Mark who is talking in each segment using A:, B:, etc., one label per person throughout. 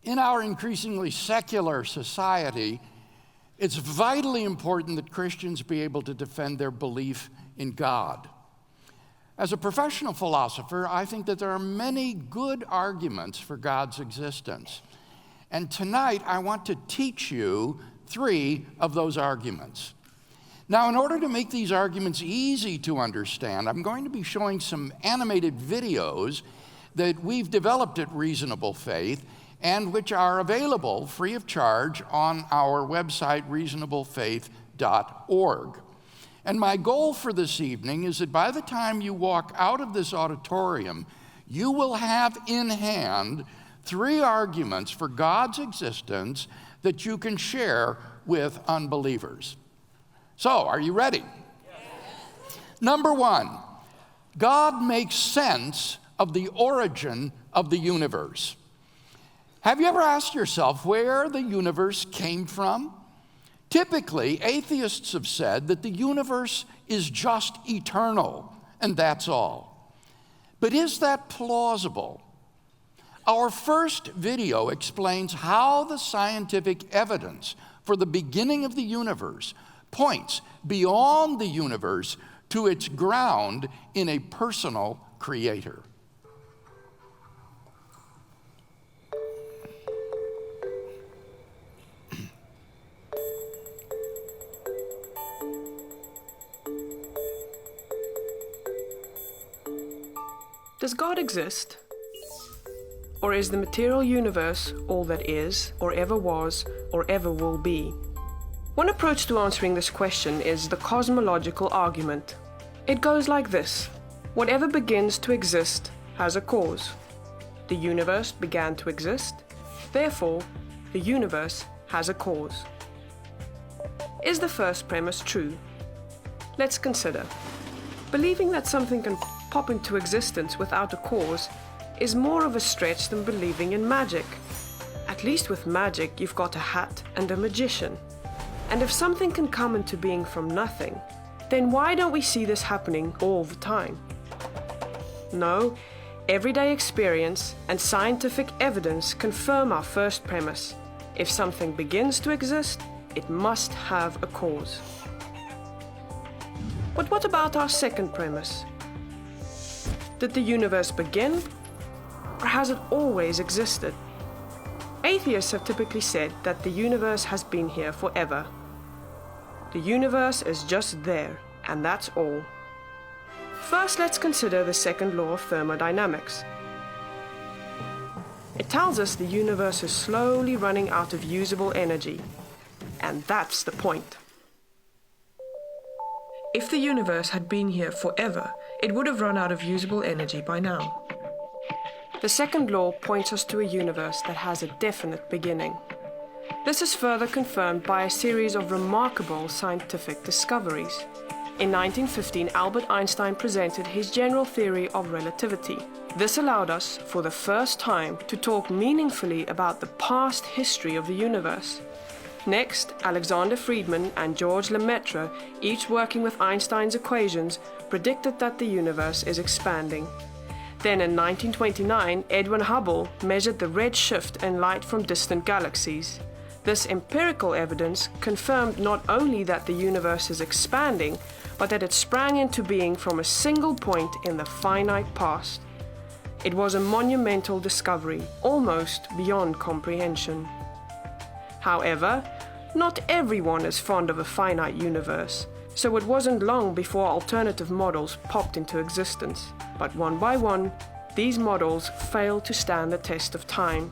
A: In our increasingly secular society, it's vitally important that Christians be able to defend their belief in God. As a professional philosopher, I think that there are many good arguments for God's existence. And tonight, I want to teach you 3 of those arguments. Now, in order to make these arguments easy to understand, I'm going to be showing some animated videos that we've developed at Reasonable Faith and which are available free of charge on our website, reasonablefaith.org. And my goal for this evening is that by the time you walk out of this auditorium, you will have in hand 3 arguments for God's existence that you can share with unbelievers. So, are you ready? Yes. Number 1, God makes sense of the origin of the universe. Have you ever asked yourself where the universe came from? Typically, atheists have said that the universe is just eternal, and that's all. But is that plausible? Our first video explains how the scientific evidence for the beginning of the universe points beyond the universe to its ground in a personal creator.
B: Does God exist? Or is the material universe all that is, or ever was, or ever will be? One approach to answering this question is the cosmological argument. It goes like this: whatever begins to exist has a cause. The universe began to exist, therefore, the universe has a cause. Is the first premise true? Let's consider. Believing that something can pop into existence without a cause is more of a stretch than believing in magic. At least with magic, you've got a hat and a magician. And if something can come into being from nothing, then why don't we see this happening all the time? No, everyday experience and scientific evidence confirm our first premise. If something begins to exist, it must have a cause. But what about our second premise? Did the universe begin, or has it always existed? Atheists have typically said that the universe has been here forever. The universe is just there, and that's all. First, let's consider the second law of thermodynamics. It tells us the universe is slowly running out of usable energy, and that's the point. If the universe had been here forever, it would have run out of usable energy by now. The second law points us to a universe that has a definite beginning. This is further confirmed by a series of remarkable scientific discoveries. In 1915, Albert Einstein presented his general theory of relativity. This allowed us, for the first time, to talk meaningfully about the past history of the universe. Next, Alexander Friedmann and George Lemaitre, each working with Einstein's equations, predicted that the universe is expanding. Then in 1929, Edwin Hubble measured the red shift in light from distant galaxies. This empirical evidence confirmed not only that the universe is expanding, but that it sprang into being from a single point in the finite past. It was a monumental discovery, almost beyond comprehension. However, not everyone is fond of a finite universe, so it wasn't long before alternative models popped into existence. But one by one, these models failed to stand the test of time.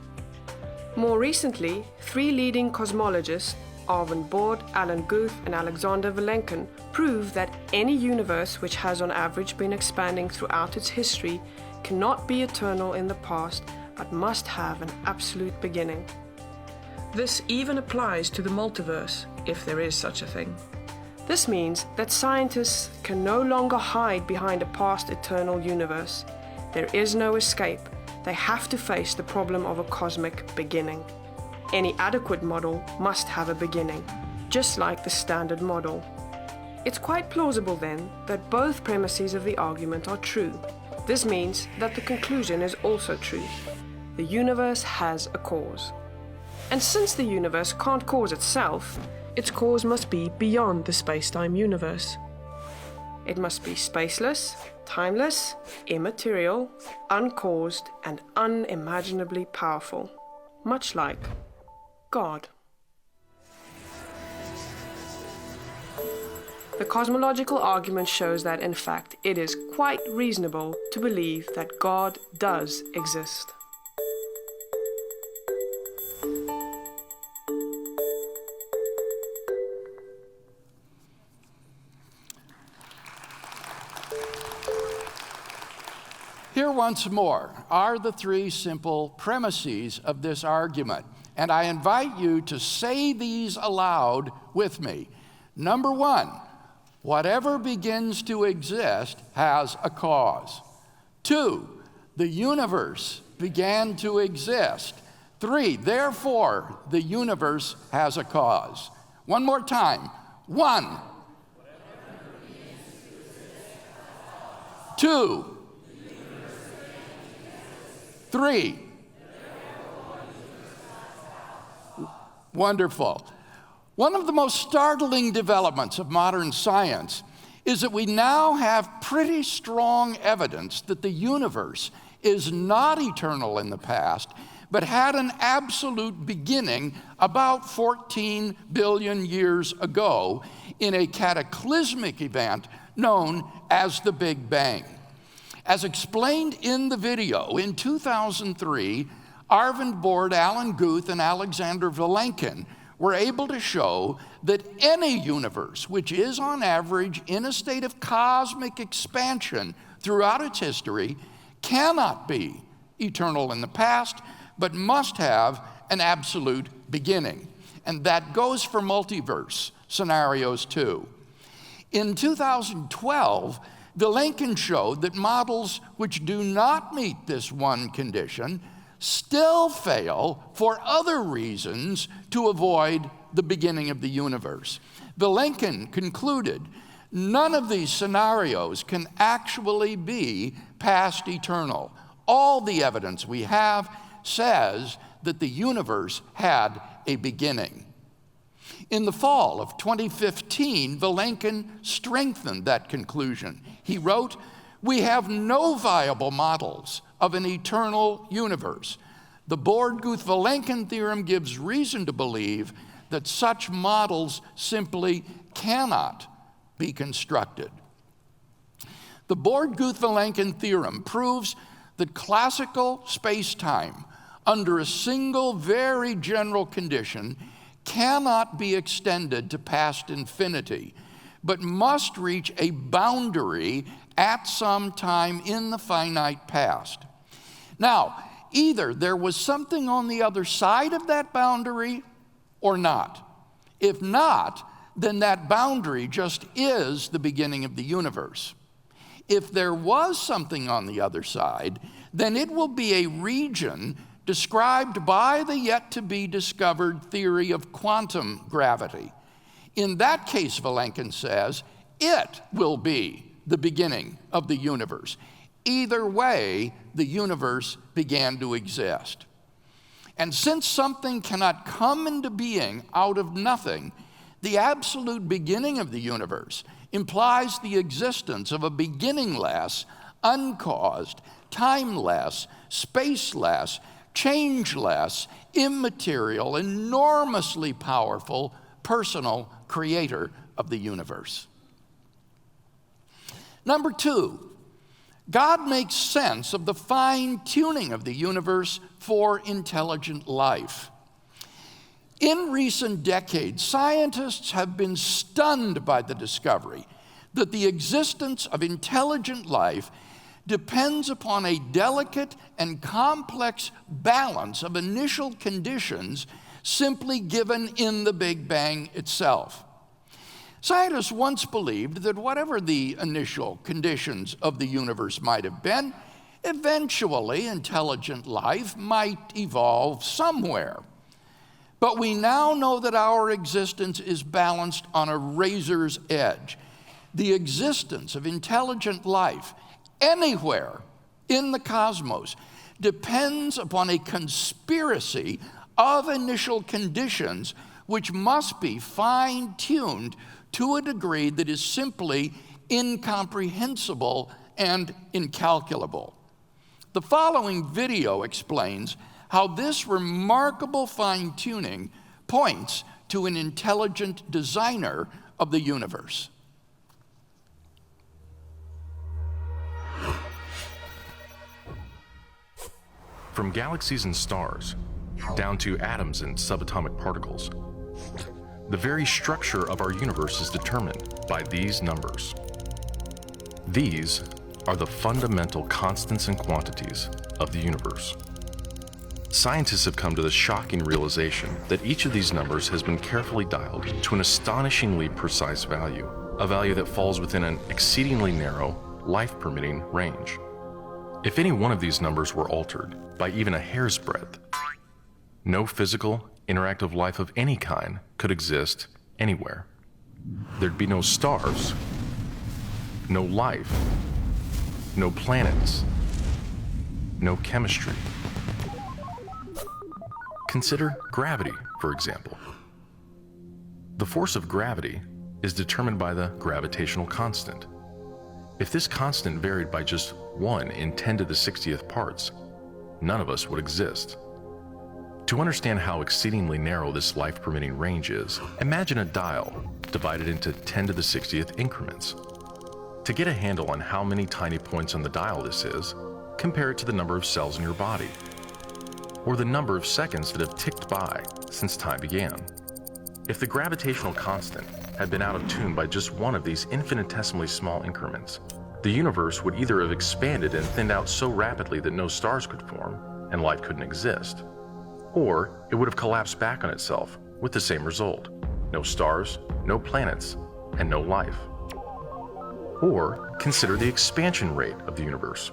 B: More recently, 3 leading cosmologists, Arvin Bord, Alan Guth, and Alexander Vilenkin, proved that any universe which has on average been expanding throughout its history cannot be eternal in the past, but must have an absolute beginning. This even applies to the multiverse, if there is such a thing. This means that scientists can no longer hide behind a past eternal universe. There is no escape. They have to face the problem of a cosmic beginning. Any adequate model must have a beginning, just like the standard model. It's quite plausible then that both premises of the argument are true. This means that the conclusion is also true. The universe has a cause. And since the universe can't cause itself, its cause must be beyond the space-time universe. It must be spaceless, timeless, immaterial, uncaused, and unimaginably powerful, much like God. The cosmological argument shows that, in fact, it is quite reasonable to believe that God does exist.
A: Here once more are the three simple premises of this argument, and I invite you to say these aloud with me. Number one, whatever begins to exist has a cause. 2, the universe began to exist. 3, therefore, the universe has a cause. One more time. 1, 2, 3. Wonderful. One of the most startling developments of modern science is that we now have pretty strong evidence that the universe is not eternal in the past, but had an absolute beginning about 14 billion years ago in a cataclysmic event known as the Big Bang. As explained in the video, in 2003, Arvind Borde, Alan Guth, and Alexander Vilenkin were able to show that any universe, which is on average in a state of cosmic expansion throughout its history, cannot be eternal in the past, but must have an absolute beginning. And that goes for multiverse scenarios too. In 2012, Vilenkin showed that models which do not meet this one condition still fail for other reasons to avoid the beginning of the universe. Vilenkin concluded none of these scenarios can actually be past eternal. All the evidence we have says that the universe had a beginning. In the fall of 2015, Vilenkin strengthened that conclusion. He wrote, "We have no viable models of an eternal universe. The Borde-Guth-Vilenkin theorem gives reason to believe that such models simply cannot be constructed." The Borde-Guth-Vilenkin theorem proves that classical space-time, under a single very general condition, cannot be extended to past infinity, but must reach a boundary at some time in the finite past. Now, either there was something on the other side of that boundary or not. If not, then that boundary just is the beginning of the universe. If there was something on the other side, then it will be a region described by the yet-to-be-discovered theory of quantum gravity. In that case, Vilenkin says, it will be the beginning of the universe. Either way, the universe began to exist. And since something cannot come into being out of nothing, the absolute beginning of the universe implies the existence of a beginningless, uncaused, timeless, spaceless, changeless, immaterial, enormously powerful, personal creator of the universe. Number 2, God makes sense of the fine-tuning of the universe for intelligent life. In recent decades, scientists have been stunned by the discovery that the existence of intelligent life depends upon a delicate and complex balance of initial conditions simply given in the Big Bang itself. Scientists once believed that whatever the initial conditions of the universe might have been, eventually intelligent life might evolve somewhere. But we now know that our existence is balanced on a razor's edge. The existence of intelligent life anywhere in the cosmos depends upon a conspiracy of initial conditions which must be fine-tuned to a degree that is simply incomprehensible and incalculable. The following video explains how this remarkable fine-tuning points to an intelligent designer of the universe.
C: From galaxies and stars, down to atoms and subatomic particles, the very structure of our universe is determined by these numbers. These are the fundamental constants and quantities of the universe. Scientists have come to the shocking realization that each of these numbers has been carefully dialed to an astonishingly precise value, a value that falls within an exceedingly narrow, life-permitting range. If any one of these numbers were altered by even a hair's breadth, no physical, interactive life of any kind could exist anywhere. There'd be no stars, no life, no planets, no chemistry. Consider gravity, for example. The force of gravity is determined by the gravitational constant. If this constant varied by just 1 in 10 to the 60th parts, none of us would exist. To understand how exceedingly narrow this life-permitting range is, imagine a dial divided into 10 to the 60th increments. To get a handle on how many tiny points on the dial this is, compare it to the number of cells in your body, or the number of seconds that have ticked by since time began. If the gravitational constant had been out of tune by just one of these infinitesimally small increments, the universe would either have expanded and thinned out so rapidly that no stars could form and life couldn't exist, or it would have collapsed back on itself with the same result: no stars, no planets, and no life. Or consider the expansion rate of the universe.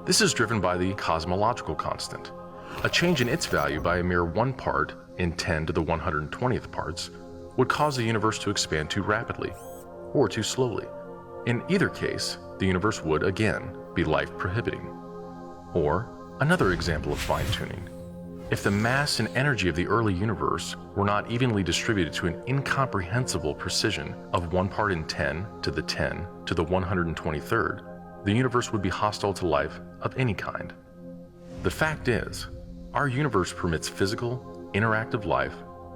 C: This is driven by the cosmological constant. A change in its value by a mere 1 part in 10 to the 120th parts would cause the universe to expand too rapidly or too slowly. In either case, the universe would again be life-prohibiting. Or another example of fine-tuning. If the mass and energy of the early universe were not evenly distributed to an incomprehensible precision of 1 part in 10 to the 10 to the 123rd, the universe would be hostile to life of any kind. The fact is, our universe permits physical, interactive life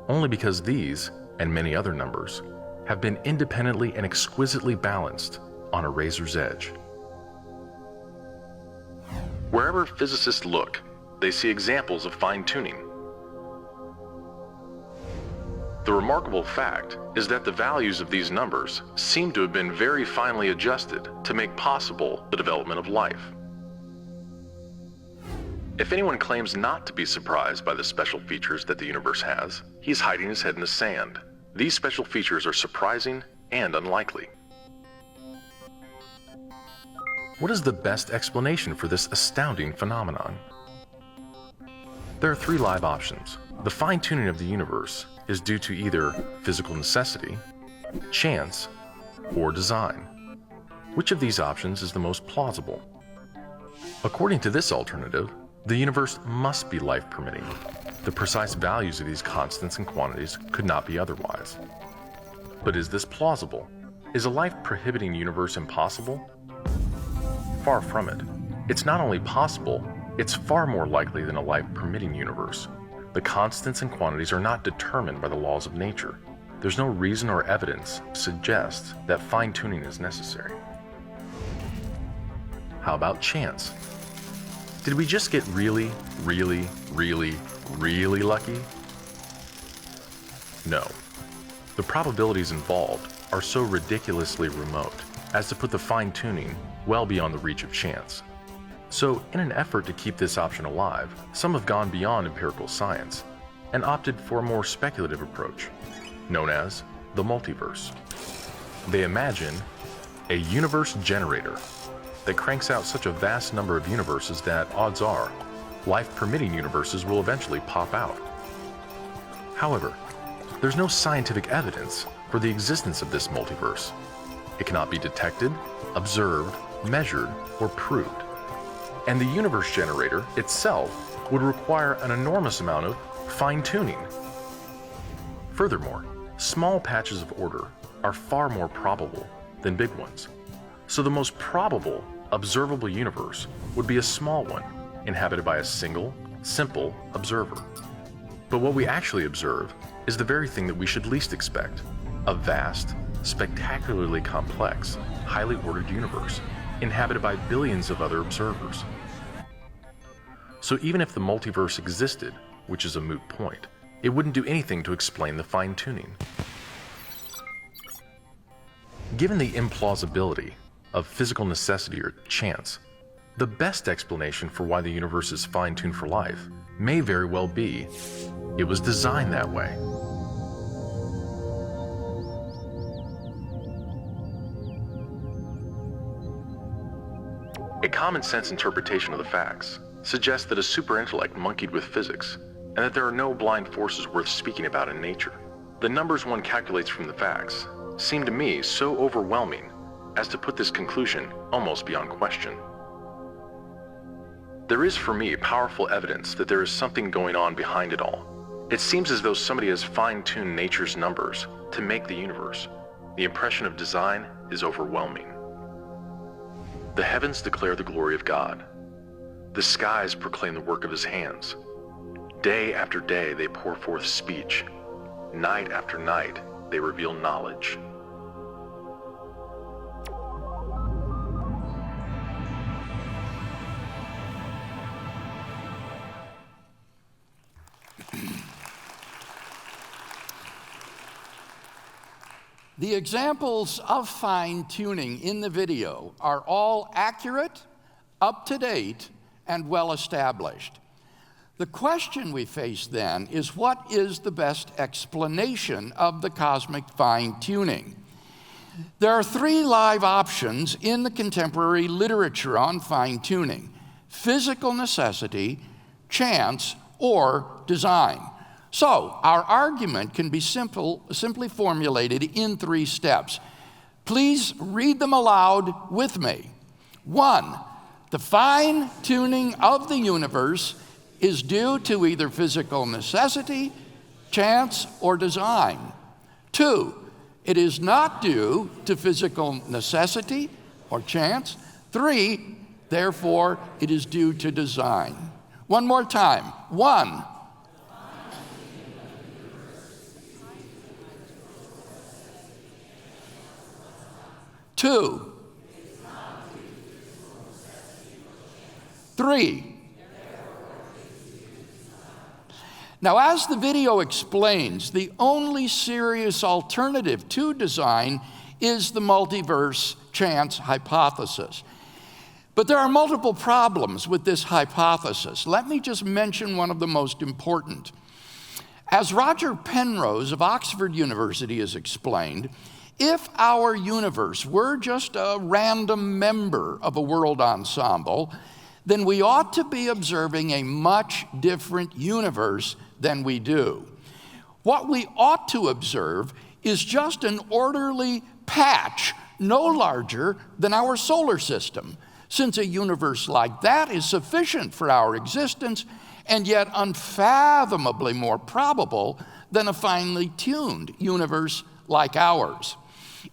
C: only because these, and many other numbers, have been independently and exquisitely balanced on a razor's edge. Wherever physicists look, they see examples of fine-tuning. The remarkable fact is that the values of these numbers seem to have been very finely adjusted to make possible the development of life. If anyone claims not to be surprised by the special features that the universe has, he's hiding his head in the sand. These special features are surprising and unlikely. What is the best explanation for this astounding phenomenon? There are 3 live options. The fine-tuning of the universe is due to either physical necessity, chance, or design. Which of these options is the most plausible? According to this alternative, the universe must be life-permitting. The precise values of these constants and quantities could not be otherwise. But is this plausible? Is a life-prohibiting universe impossible? Far from it. It's not only possible, it's far more likely than a life-permitting universe. The constants and quantities are not determined by the laws of nature. There's no reason or evidence to suggest that fine-tuning is necessary. How about chance? Did we just get really lucky? No. The probabilities involved are so ridiculously remote as to put the fine-tuning well beyond the reach of chance. So, in an effort to keep this option alive, some have gone beyond empirical science and opted for a more speculative approach, known as the multiverse. They imagine a universe generator that cranks out such a vast number of universes that, odds are, life-permitting universes will eventually pop out. However, there's no scientific evidence for the existence of this multiverse. It cannot be detected, observed, measured, or proved. And the universe generator itself would require an enormous amount of fine-tuning. Furthermore, small patches of order are far more probable than big ones. So the most probable observable universe would be a small one, inhabited by a single, simple observer. But what we actually observe is the very thing that we should least expect: a vast, spectacularly complex, highly ordered universe, inhabited by billions of other observers. So even if the multiverse existed, which is a moot point, it wouldn't do anything to explain the fine-tuning. Given the implausibility of physical necessity or chance, the best explanation for why the universe is fine-tuned for life may very well be it was designed that way. A common-sense interpretation of the facts suggests that a superintellect monkeyed with physics, and that there are no blind forces worth speaking about in nature. The numbers one calculates from the facts seem to me so overwhelming as to put this conclusion almost beyond question. There is for me powerful evidence that there is something going on behind it all. It seems as though somebody has fine-tuned nature's numbers to make the universe. The impression of design is overwhelming. The heavens declare the glory of God. The skies proclaim the work of his hands. Day after day they pour forth speech. Night after night they reveal knowledge.
A: The examples of fine-tuning in the video are all accurate, up-to-date, and well-established. The question we face then is, what is the best explanation of the cosmic fine-tuning? There are three live options in the contemporary literature on fine-tuning: physical necessity, chance, or design. So, our argument can be simply formulated in 3 steps. Please read them aloud with me. 1, the fine-tuning of the universe is due to either physical necessity, chance, or design. 2, it is not due to physical necessity or chance. 3, therefore, it is due to design. One more time. 1, 2, 3. Now, as the video explains, the only serious alternative to design is the multiverse chance hypothesis. But there are multiple problems with this hypothesis. Let me just mention one of the most important. As Roger Penrose of Oxford University has explained, if our universe were just a random member of a world ensemble, then we ought to be observing a much different universe than we do. What we ought to observe is just an orderly patch, no larger than our solar system, since a universe like that is sufficient for our existence and yet unfathomably more probable than a finely tuned universe like ours.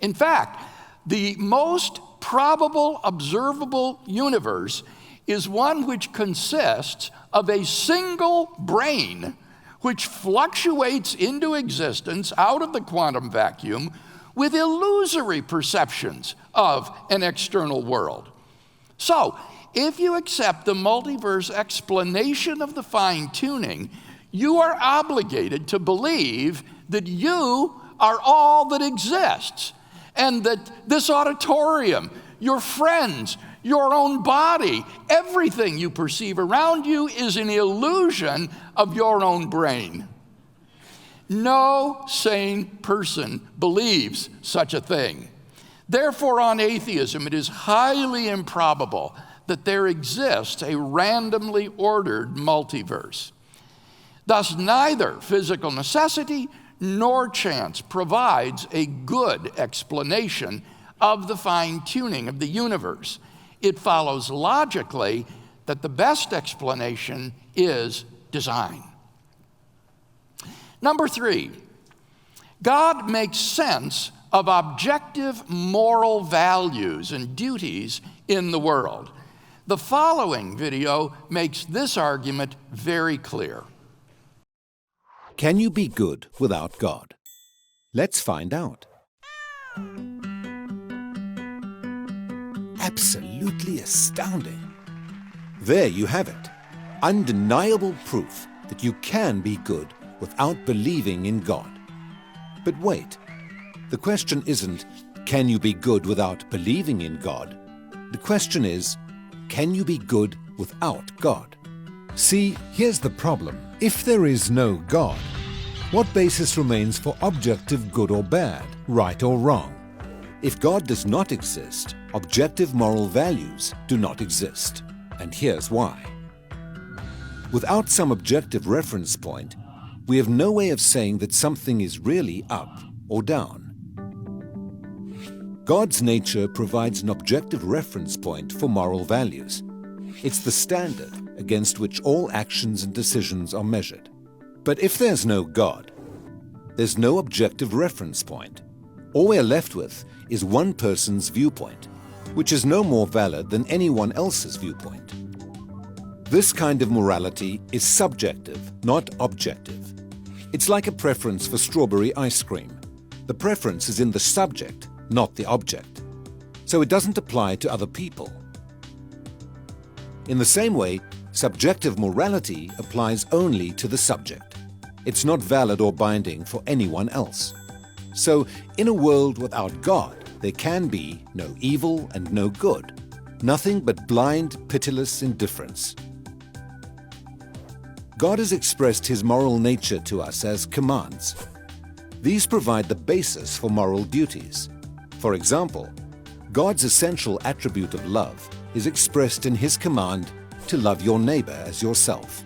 A: In fact, the most probable observable universe is one which consists of a single brain which fluctuates into existence out of the quantum vacuum with illusory perceptions of an external world. So, if you accept the multiverse explanation of the fine-tuning, you are obligated to believe that you are all that exists, and that this auditorium, your friends, your own body, everything you perceive around you is an illusion of your own brain. No sane person believes such a thing. Therefore, on atheism, it is highly improbable that there exists a randomly ordered multiverse. Thus, neither physical necessity nor chance provides a good explanation of the fine-tuning of the universe. It follows logically that the best explanation is design. Number 3, God makes sense of objective moral values and duties in the world. The following video makes this argument very clear.
D: Can you be good without God? Let's find out. Absolutely astounding. There you have it. Undeniable proof that you can be good without believing in God. But wait, the question isn't, can you be good without believing in God? The question is, can you be good without God? See, here's the problem. If there is no God, what basis remains for objective good or bad, right or wrong? If God does not exist, objective moral values do not exist. And here's why. Without some objective reference point, we have no way of saying that something is really up or down. God's nature provides an objective reference point for moral values. It's the standard against which all actions and decisions are measured. But if there's no God, there's no objective reference point. All we're left with is one person's viewpoint, which is no more valid than anyone else's viewpoint. This kind of morality is subjective, not objective. It's like a preference for strawberry ice cream. The preference is in the subject, not the object. So it doesn't apply to other people. In the same way, subjective morality applies only to the subject. It's not valid or binding for anyone else. So, in a world without God, there can be no evil and no good, nothing but blind, pitiless indifference. God has expressed His moral nature to us as commands. These provide the basis for moral duties. For example, God's essential attribute of love is expressed in His command to love your neighbor as yourself.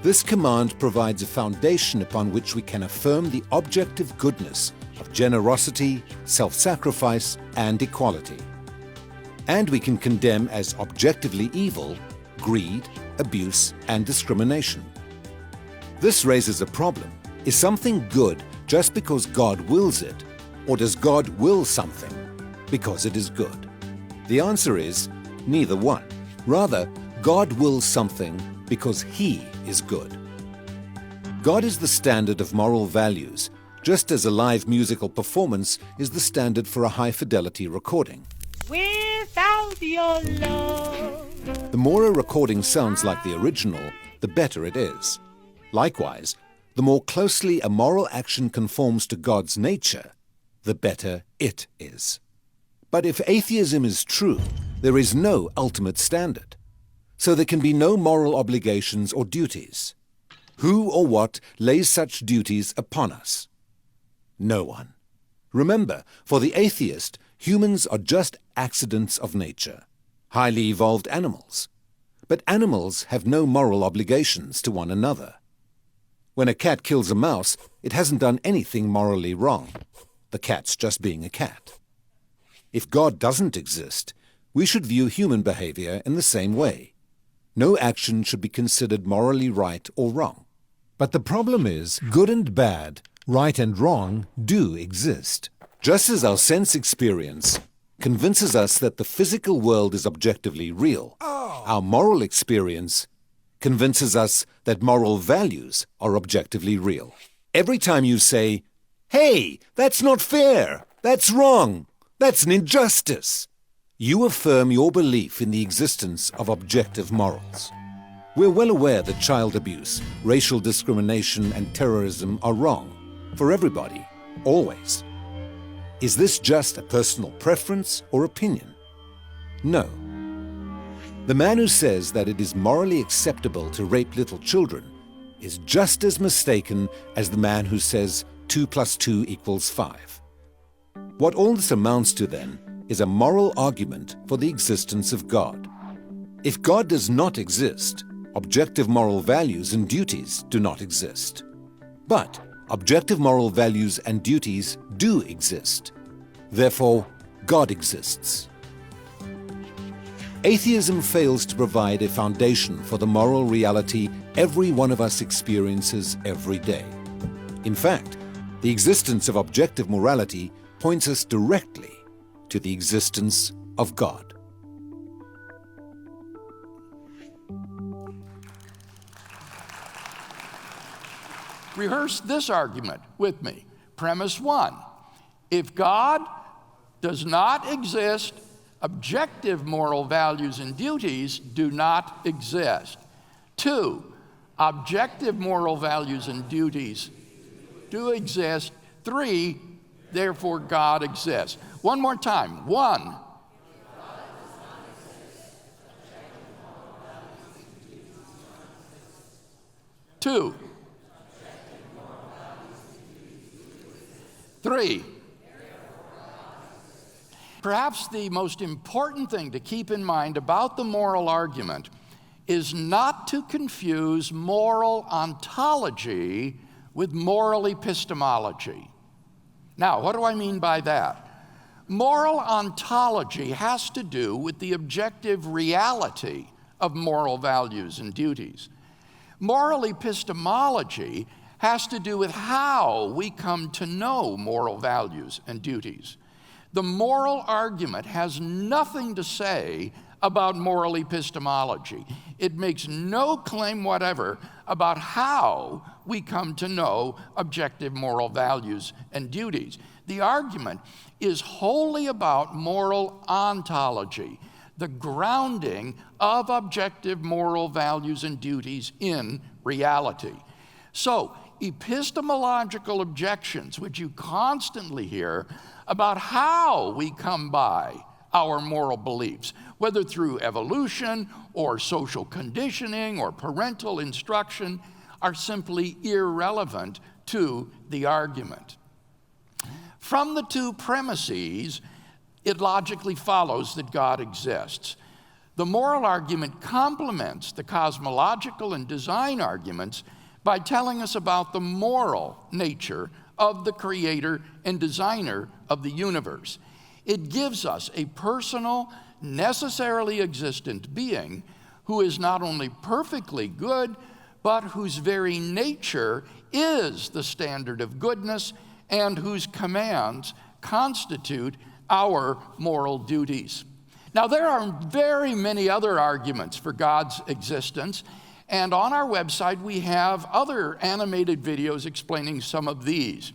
D: This command provides a foundation upon which we can affirm the objective goodness of generosity, self-sacrifice, and equality. And we can condemn as objectively evil greed, abuse, and discrimination. This raises a problem. Is something good just because God wills it, or does God will something because it is good? The answer is neither one. Rather, God wills something because He is good. God is the standard of moral values, just as a live musical performance is the standard for a high-fidelity recording.
E: Without your love.
D: The more a recording sounds like the original, the better it is. Likewise, the more closely a moral action conforms to God's nature, the better it is. But if atheism is true, there is no ultimate standard. So there can be no moral obligations or duties. Who or what lays such duties upon us? No one. Remember, for the atheist, humans are just accidents of nature, highly evolved animals. But animals have no moral obligations to one another. When a cat kills a mouse, it hasn't done anything morally wrong. The cat's just being a cat. If God doesn't exist, we should view human behavior in the same way. No action should be considered morally right or wrong. But the problem is, good and bad, right and wrong, do exist. Just as our sense experience convinces us that the physical world is objectively real, our moral experience convinces us that moral values are objectively real. Every time you say, "Hey, that's not fair, that's wrong, that's an injustice," you affirm your belief in the existence of objective morals. We're well aware that child abuse, racial discrimination, and terrorism are wrong for everybody, always. Is this just a personal preference or opinion? No. The man who says that it is morally acceptable to rape little children is just as mistaken as the man who says 2 + 2 = 5. What all this amounts to, then, is a moral argument for the existence of God. If God does not exist, objective moral values and duties do not exist. But objective moral values and duties do exist. Therefore, God exists. Atheism fails to provide a foundation for the moral reality every one of us experiences every day. In fact, the existence of objective morality points us directly to the existence of God.
A: Rehearse this argument with me. Premise 1, if God does not exist, objective moral values and duties do not exist. 2, objective moral values and duties do exist. 3, therefore God exists. One more time. 1, 2, 3. Perhaps the most important thing to keep in mind about the moral argument is not to confuse moral ontology with moral epistemology. Now, what do I mean by that? Moral ontology has to do with the objective reality of moral values and duties. Moral epistemology has to do with how we come to know moral values and duties. The moral argument has nothing to say about moral epistemology. It makes no claim whatever about how we come to know objective moral values and duties. The argument is wholly about moral ontology, the grounding of objective moral values and duties in reality. So, epistemological objections, which you constantly hear about how we come by our moral beliefs, whether through evolution or social conditioning or parental instruction, are simply irrelevant to the argument. From the two premises, it logically follows that God exists. The moral argument complements the cosmological and design arguments by telling us about the moral nature of the creator and designer of the universe. It gives us a personal, necessarily existent being who is not only perfectly good, but whose very nature is the standard of goodness and whose commands constitute our moral duties. Now, there are very many other arguments for God's existence, and on our website we have other animated videos explaining some of these.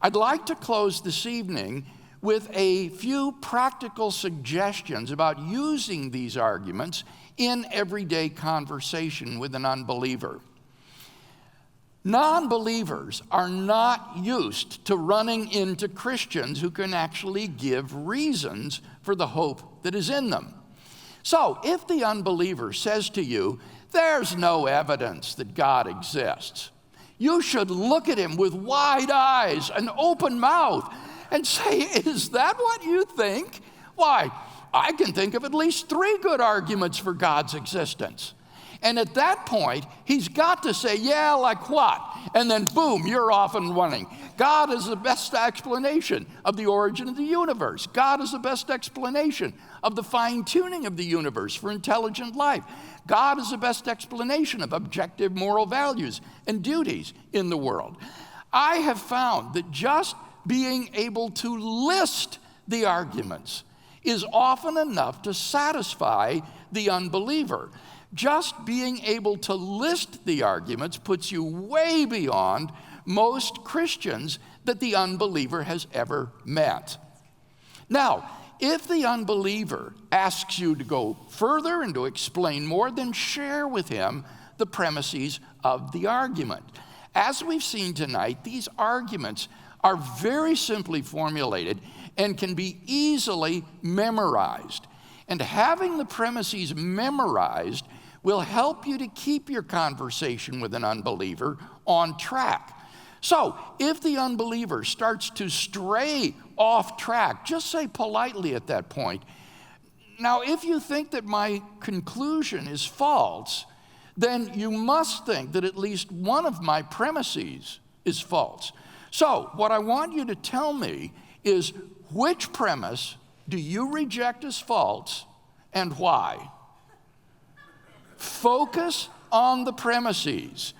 A: I'd like to close this evening with a few practical suggestions about using these arguments in everyday conversation with an unbeliever. Non-believers are not used to running into Christians who can actually give reasons for the hope that is in them. So if the unbeliever says to you, "There's no evidence that God exists," you should look at him with wide eyes and open mouth and say, "Is that what you think? Why, I can think of at least 3 good arguments for God's existence." And at that point, he's got to say, "Yeah, like what?" And then boom, you're off and running. God is the best explanation of the origin of the universe. God is the best explanation of the fine-tuning of the universe for intelligent life. God is the best explanation of objective moral values and duties in the world. I have found that just being able to list the arguments is often enough to satisfy the unbeliever. Just being able to list the arguments puts you way beyond most Christians that the unbeliever has ever met. Now, if the unbeliever asks you to go further and to explain more, then share with him the premises of the argument. As we've seen tonight, these arguments are very simply formulated and can be easily memorized. And having the premises memorized will help you to keep your conversation with an unbeliever on track. So, if the unbeliever starts to stray off track, just say politely at that point, "Now, if you think that my conclusion is false, then you must think that at least one of my premises is false. So, what I want you to tell me is, which premise do you reject as false and why?" Focus on the premises.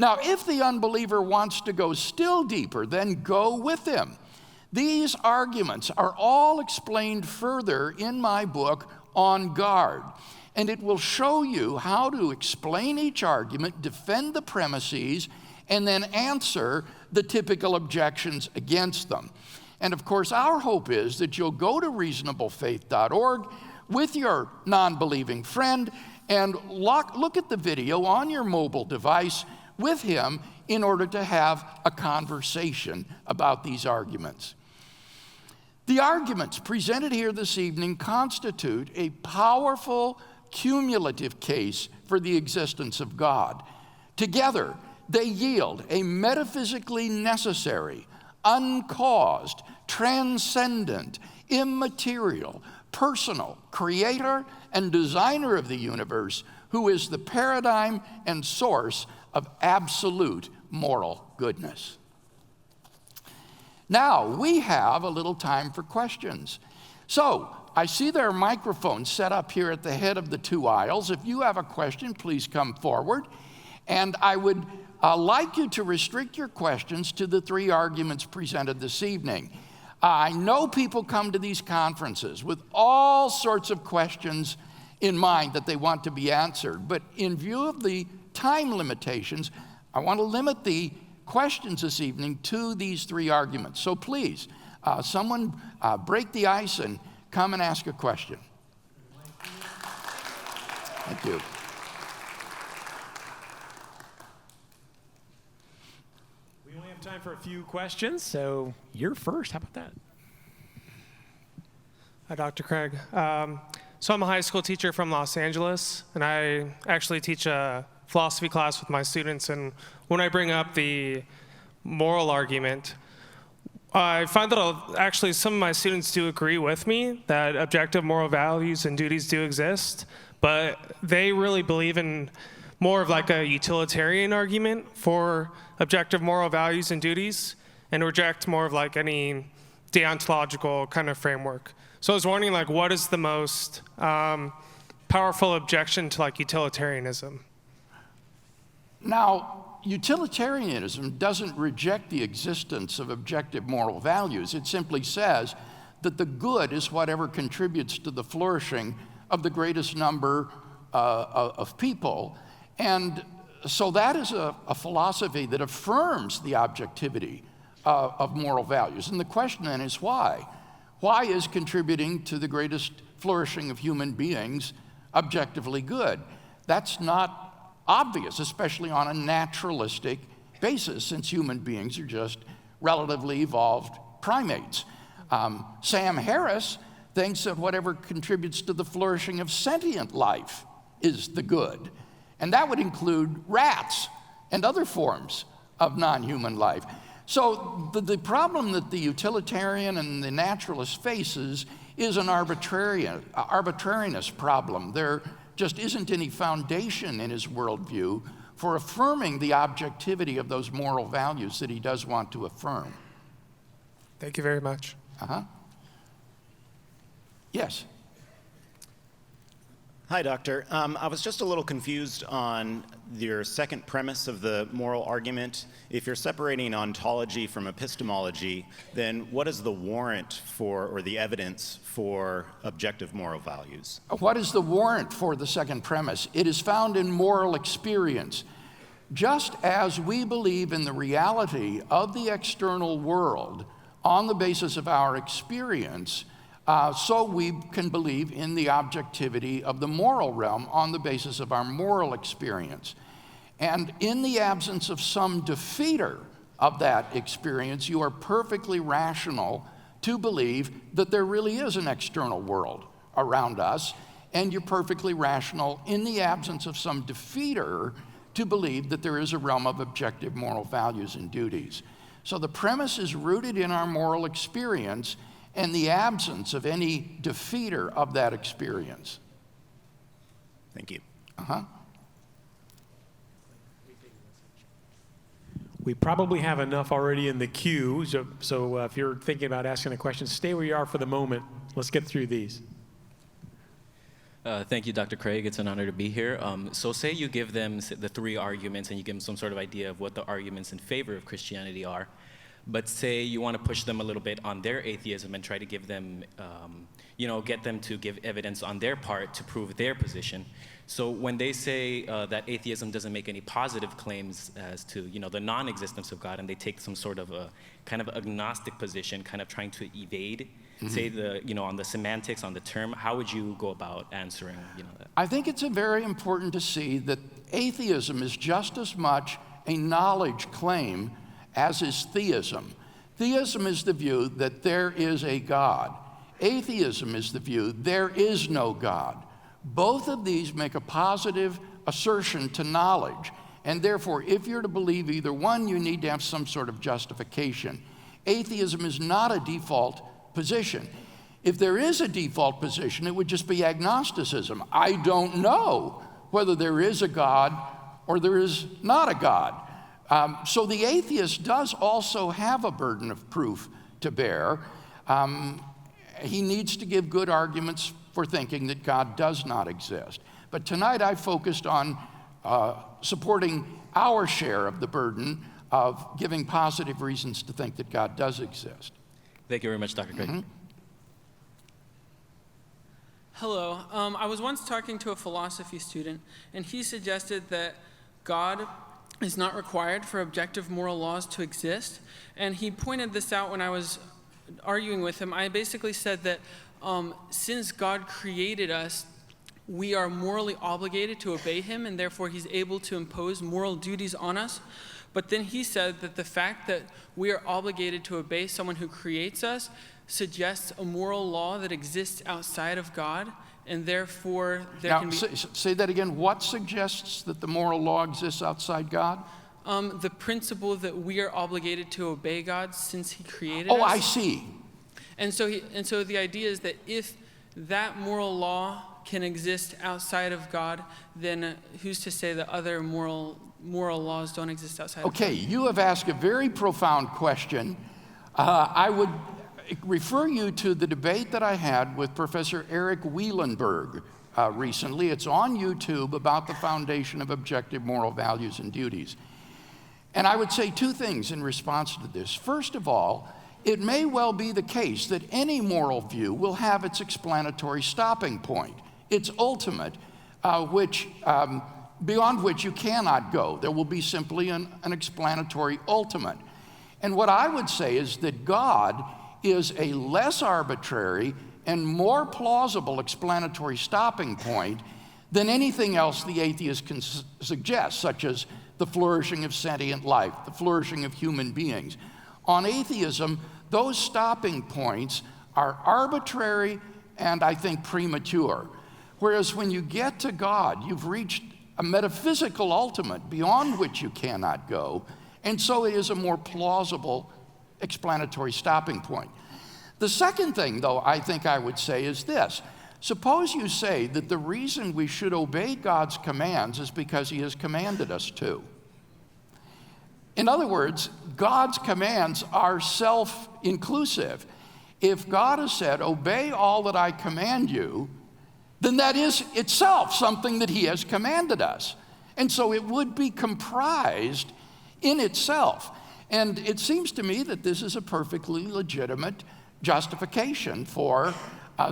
A: Now, if the unbeliever wants to go still deeper, then go with him. These arguments are all explained further in my book, On Guard, and it will show you how to explain each argument, defend the premises, and then answer the typical objections against them. And of course, our hope is that you'll go to reasonablefaith.org with your non-believing friend and look at the video on your mobile device with him in order to have a conversation about these arguments. The arguments presented here this evening constitute a powerful cumulative case for the existence of God. Together, they yield a metaphysically necessary, uncaused, transcendent, immaterial, personal creator and designer of the universe who is the paradigm and source of absolute moral goodness. Now, we have a little time for questions. So, I see there are microphones set up here at the head of the two aisles. If you have a question, please come forward. And I would like you to restrict your questions to the three arguments presented this evening. I know people come to these conferences with all sorts of questions in mind that they want to be answered. But in view of the time limitations, I want to limit the questions this evening to these three arguments. So please, someone break the ice and come and ask a question. Thank you.
F: We only have time for a few questions, so you're first. How about that?
G: Hi, Dr. Craig. So I'm a high school teacher from Los Angeles, and I actually teach a philosophy class with my students, and when I bring up the moral argument, I find that actually some of my students do agree with me that objective moral values and duties do exist, but they really believe in more of like a utilitarian argument for objective moral values and duties and reject more of like any deontological kind of framework. So I was wondering, like, what is the most powerful objection to like utilitarianism?
A: Now, utilitarianism doesn't reject the existence of objective moral values. It simply says that the good is whatever contributes to the flourishing of the greatest number of people. And so that is a philosophy that affirms the objectivity of moral values. And the question then is why? Why is contributing to the greatest flourishing of human beings objectively good? That's not obvious, especially on a naturalistic basis, since human beings are just relatively evolved primates. Sam Harris thinks that whatever contributes to the flourishing of sentient life is the good. And that would include rats and other forms of non-human life. So the problem that the utilitarian and the naturalist faces is an arbitrariness problem. There just isn't any foundation in his worldview for affirming the objectivity of those moral values that he does want to affirm.
G: Thank you very much.
A: Yes.
H: Hi, Doctor. I was just a little confused on your second premise of the moral argument. If you're separating ontology from epistemology, then what is the warrant for, or the evidence for, objective moral values?
A: What is the warrant for the second premise? It is found in moral experience. Just as we believe in the reality of the external world on the basis of our experience, so we can believe in the objectivity of the moral realm on the basis of our moral experience. And in the absence of some defeater of that experience, you are perfectly rational to believe that there really is an external world around us, and you're perfectly rational in the absence of some defeater to believe that there is a realm of objective moral values and duties. So the premise is rooted in our moral experience and the absence of any defeater of that experience.
H: Thank you.
F: We probably have enough already in the queue, so if you're thinking about asking a question, stay where you are for the moment. Let's get through these.
I: Thank you, Dr. Craig. It's an honor to be here. So say you give them the three arguments and you give them some sort of idea of what the arguments in favor of Christianity are, but say you want to push them a little bit on their atheism and try to give them, get them to give evidence on their part to prove their position. So when they say that atheism doesn't make any positive claims as to, the non-existence of God, and they take some sort of a kind of agnostic position, kind of trying to evade, say on the semantics, on the term, how would you go about answering, that?
A: I think it's very important to see that atheism is just as much a knowledge claim as is theism. Theism is the view that there is a God. Atheism is the view there is no God. Both of these make a positive assertion to knowledge, and therefore, if you're to believe either one, you need to have some sort of justification. Atheism is not a default position. If there is a default position, it would just be agnosticism. I don't know whether there is a God or there is not a God. So the atheist does also have a burden of proof to bear. He needs to give good arguments for thinking that God does not exist. But tonight I focused on supporting our share of the burden of giving positive reasons to think that God does exist.
I: Thank you very much, Dr. Craig.
J: Hello. I was once talking to a philosophy student, and he suggested that God is not required for objective moral laws to exist. And he pointed this out when I was arguing with him. I basically said that since God created us, we are morally obligated to obey him, and therefore he's able to impose moral duties on us. But then he said that the fact that we are obligated to obey someone who creates us suggests a moral law that exists outside of God, and therefore there can be...
A: Say that again. What suggests that the moral law exists outside God?
J: The principle that we are obligated to obey God since he created us.
A: Oh, I see.
J: And so the idea is that if that moral law can exist outside of God, then who's to say that other moral laws don't exist outside of God?
A: Okay, you have asked a very profound question. I would refer you to the debate that I had with Professor Eric Wielenberg recently. It's on YouTube, about the foundation of objective moral values and duties. And I would say two things in response to this. First of all, it may well be the case that any moral view will have its explanatory stopping point, its ultimate, beyond which you cannot go. There will be simply an explanatory ultimate. And what I would say is that God is a less arbitrary and more plausible explanatory stopping point than anything else the atheist can suggest, such as the flourishing of sentient life, the flourishing of human beings. On atheism, those stopping points are arbitrary and, I think, premature. Whereas when you get to God, you've reached a metaphysical ultimate beyond which you cannot go, and so it is a more plausible explanatory stopping point. The second thing, though, I think I would say is this. Suppose you say that the reason we should obey God's commands is because he has commanded us to. In other words, God's commands are self-inclusive. If God has said, obey all that I command you, then that is itself something that he has commanded us. And so it would be comprised in itself. And it seems to me that this is a perfectly legitimate justification for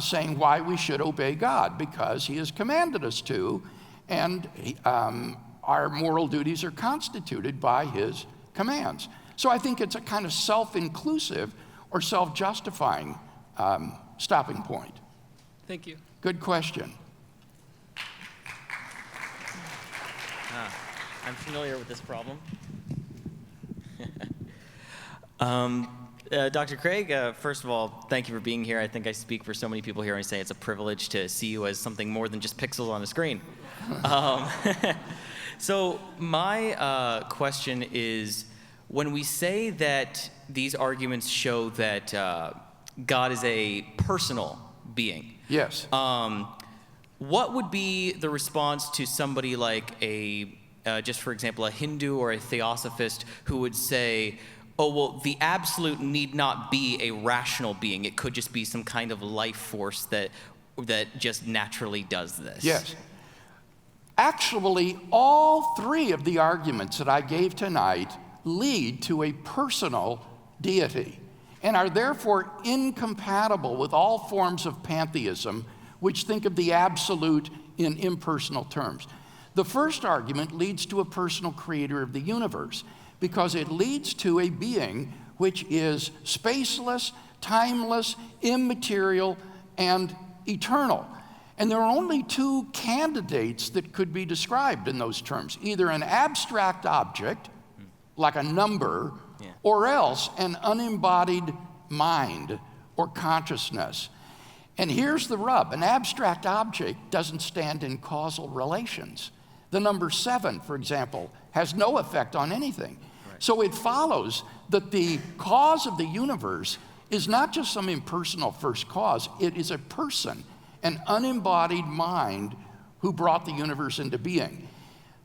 A: saying why we should obey God, because he has commanded us to, and our moral duties are constituted by his commands. So I think it's a kind of self-inclusive or self-justifying stopping point.
J: Thank you.
A: Good question.
K: I'm familiar with this problem. Dr. Craig, first of all, thank you for being here. I think I speak for so many people here and say it's a privilege to see you as something more than just pixels on a screen. So my question is, when we say that these arguments show that God is a personal being,
A: yes.
K: What would be the response to somebody like just for example, a Hindu or a theosophist who would say, oh, well, the absolute need not be a rational being. It could just be some kind of life force that that just naturally does this?
A: Yes. Actually, all three of the arguments that I gave tonight lead to a personal deity and are therefore incompatible with all forms of pantheism, which think of the absolute in impersonal terms. The first argument leads to a personal creator of the universe because it leads to a being which is spaceless, timeless, immaterial, and eternal. And there are only two candidates that could be described in those terms, either an abstract object, like a number, or else an unembodied mind or consciousness. And here's the rub. An abstract object doesn't stand in causal relations. The number 7, for example, has no effect on anything. Right. So it follows that the cause of the universe is not just some impersonal first cause, it is a person, an unembodied mind who brought the universe into being.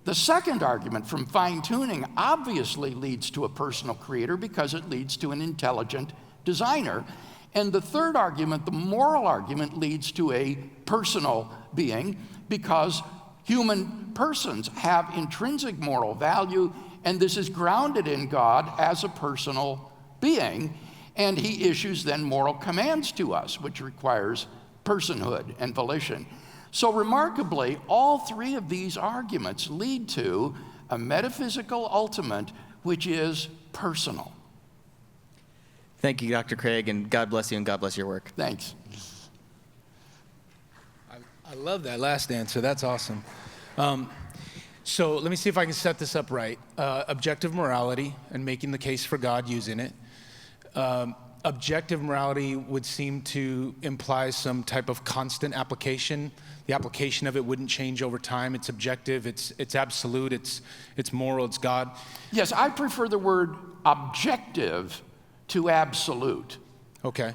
A: The second argument from fine-tuning obviously leads to a personal creator because it leads to an intelligent designer. And the third argument, the moral argument, leads to a personal being because human persons have intrinsic moral value, and this is grounded in God as a personal being, and he issues then moral commands to us, which requires personhood and volition. So remarkably, all three of these arguments lead to a metaphysical ultimate which is personal.
K: Thank you, Dr. Craig, and God bless you and God bless your work.
A: Thanks.
L: I love that last answer. That's awesome. So let me see if I can set this up right. Objective morality and making the case for God using it. Objective morality would seem to imply some type of constant application. The application of it wouldn't change over time. It's objective, it's absolute, it's moral, it's God.
A: Yes, I prefer the word objective to absolute.
L: Okay.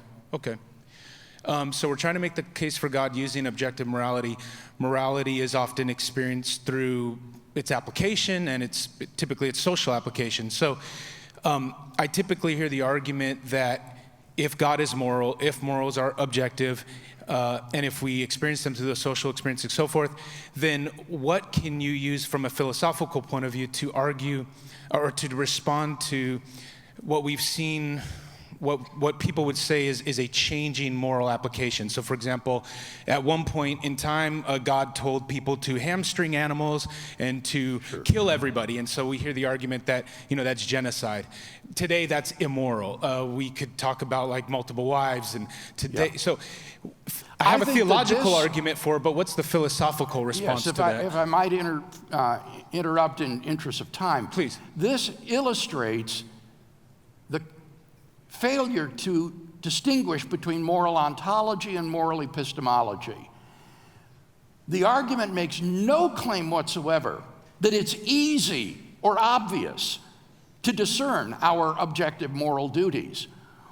L: So we're trying to make the case for God using objective morality. Morality is often experienced through its application, and typically it's social application. So I typically hear the argument that if God is moral, if morals are objective, and if we experience them through the social experience and so forth, then what can you use from a philosophical point of view to argue or to respond to what we've seen, what people would say is a changing moral application? So for example, at one point in time, God told people to hamstring animals and to kill everybody. And so we hear the argument that, that's genocide. Today, that's immoral. We could talk about like multiple wives and today. Yeah. So I have a theological argument for it, but what's the philosophical response to that?
A: If I might interrupt in interest of time.
L: Please.
A: This illustrates the failure to distinguish between moral ontology and moral epistemology. The argument makes no claim whatsoever that it's easy or obvious to discern our objective moral duties,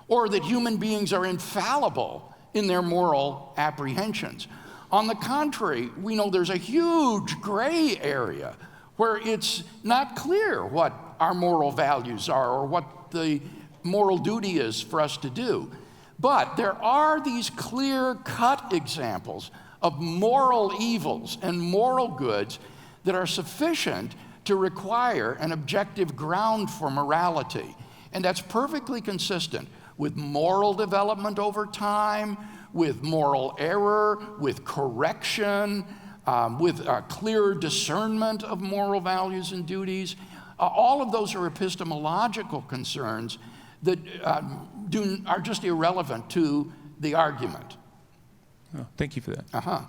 A: or that human beings are infallible in their moral apprehensions. On the contrary, we know there's a huge gray area where it's not clear what our moral values are or what the moral duty is for us to do. But there are these clear-cut examples of moral evils and moral goods that are sufficient to require an objective ground for morality. And that's perfectly consistent with moral development over time, with moral error, with correction, with clear discernment of moral values and duties. All of those are epistemological concerns that are just irrelevant to the argument.
L: Oh, thank you for that.
A: Uh-huh.